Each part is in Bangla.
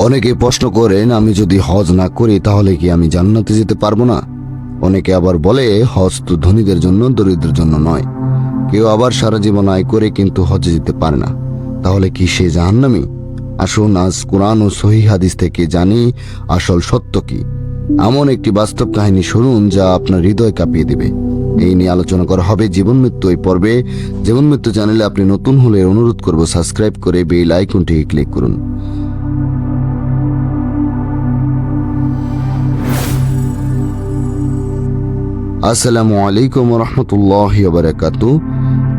অনেকে প্রশ্ন করেন, আমি যদি হজ না করি তাহলে কি আমি জান্নাতে যেতে পারবো না? অনেকে আবার বলে, হজ তো ধনীদের জন্য, দরিদ্রের জন্য নয়। কেউ আবার সারা জীবন আয় করে কিন্তু হজে যেতে পারে না, তাহলে কি সে জাহান্নামী? আসুন আজ কোরআন ও সহিহ হাদিস থেকে জানি আসল সত্য কি। এমন একটি বাস্তব কাহিনী শুনুন যা আপনার হৃদয় কাঁপিয়ে দিবে। এই নিয়ে আলোচনা করা হবে জীবন মৃত্যু এই পর্বে। জীবন মৃত্যু চ্যানেলে আপনি নতুন হলে অনুরোধ করব সাবস্ক্রাইব করে বেল আইকনটিকে ক্লিক করুন। আসসালামু আলাইকুম রহমতুল্লাহি ওয়া বারাকাতুহু।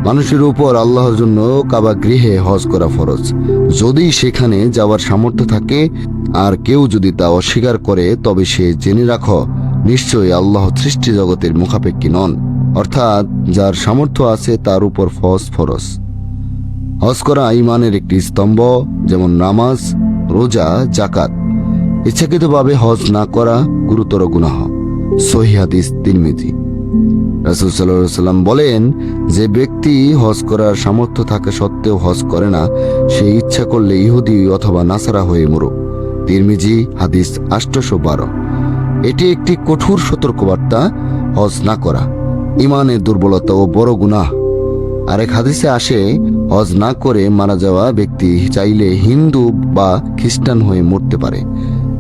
মানুষের উপর আল্লাহর জন্য কাবা গৃহে হজ করা ফরজ, যদি সেখানে যাওয়ার সামর্থ্য থাকে। আর কেউ যদি তা অস্বীকার করে তবে সে জেনে রাখো, নিশ্চয়ই আল্লাহ সৃষ্টি জগতের মুখাপেক্ষী নন। অর্থাৎ যার সামর্থ্য আছে তার উপর হজ ফরজ। হজ করা ঈমানের একটি স্তম্ভ, যেমন নামাজ, রোজা, যাকাত। ইচ্ছাকৃতভাবে হজ না করা গুরুতর গুনাহ। সহিহ হাদিস তিরমিজি। রাসূল সাল্লাল্লাহু আলাইহি ওয়াসাল্লাম বলেন, যে ব্যক্তি হজ করার সামর্থ্য থাকা সত্ত্বেও হজ করে না, সে ইচ্ছা করলে ইহুদি অথবা নাসারা হয়ে মরুক। তিরমিজি, হাদিস 812। এটি একটি কঠোর সতর্কবার্তা। হজ না করা ঈমানের দুর্বলতা ও বড় গুনাহ। আরেক হাদিসে আসে, হজ না করে মারা যাওয়া ব্যক্তি চাইলে হিন্দু বা খ্রিস্টান হয়ে মরতে পারে।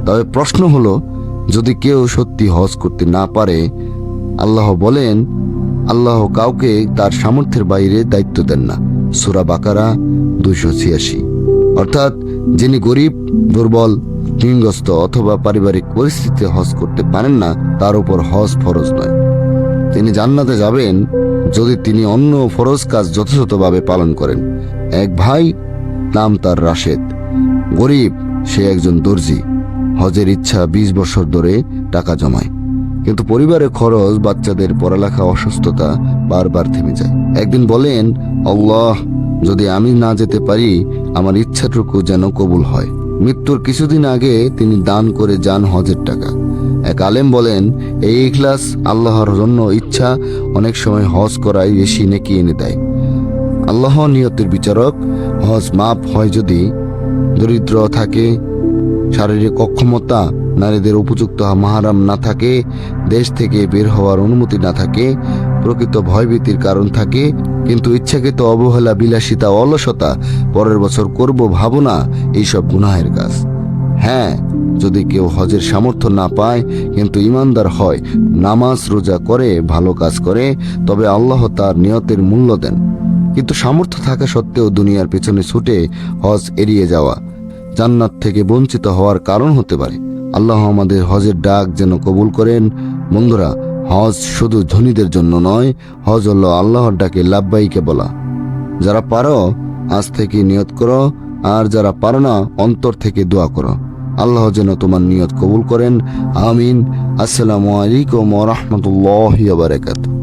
তবে প্রশ্ন হলো, যদি কেউ সত্যি হজ করতে না পারে, আল্লাহ বলেন, আল্লাহ কাউকে তার সামর্থ্যের বাইরে দায়িত্ব দেন না। সূরা বাকারা 286। অর্থাৎ যিনি গরিব, দুর্বল, ঋণগ্রস্ত অথবা পারিবারিক পরিস্থিতিতে হজ করতে পারেন না, তার উপর হজ ফরজ নয়। তিনি জান্নাতে যাবেন যদি তিনি অন্য ফরজ কাজ যথাযথভাবে পালন করেন। এক ভাই, নাম তার রাশেদ, গরিব, সে একজন দর্জি। হজের ইচ্ছা 20 বছর ধরে টাকা জমায়, কিন্তু পরিবারের খরচ, বাচ্চাদের পড়ালেখা, অসুস্থতা বারবার থেমে যায়। একদিন বলেন, আল্লাহ, যদি আমি না যেতে পারি, আমার ইচ্ছাটুকু যেন কবুল হয়। মৃত্যুর কিছুদিন আগে তিনি দান করে যান হজের টাকা। এক আলেম বলেন, এই ইখলাস, আল্লাহর জন্য ইচ্ছা, অনেক সময় হজ করাই বেশি নেকি এনে দেয়। আল্লাহ নিয়তের বিচারক। হজ মাপ হয় যদি দরিদ্র থাকে, শারীরিক অক্ষমতা, নারীদের উপযুক্ত মাহরাম না থাকে, দেশ থেকে বের হওয়ার অনুমতি না থাকে, প্রকৃত ভয়ভীতির কারণ থাকে। কিন্তু ইচ্ছাকৃত অবহেলা, বিলাসিতা, অলসতা, পরের বছর করব ভাবনা, এইসব গুনাহের কাজ। হ্যাঁ, যদি কেউ হজের সামর্থ্য না পায় কিন্তু ইমানদার হয়, নামাজ রোজা করে, ভালো কাজ করে, তবে আল্লাহ তার নিয়তের মূল্য দেন। কিন্তু সামর্থ্য থাকা সত্ত্বেও দুনিয়ার পেছনে ছুটে হজ এড়িয়ে যাওয়া জান্নাত থেকে বঞ্চিত হওয়ার কারণ হতে পারে। আল্লাহ আমাদের হজের ডাক যেন কবুল করেন। বন্ধুরা, হজ শুধু ধনীদের জন্য নয়, হজ হলো আল্লাহর ডাকে লাব্বাইকে বলা। যারা পারো আজ থেকে নিয়ত করো, আর যারা পারো না অন্তর থেকে দোয়া করো। আল্লাহ যেন তোমার নিয়ত কবুল করেন। আমিন। আসসালামু আলাইকুম ওয়া রাহমাতুল্লাহি ওয়া বারাকাতুহু।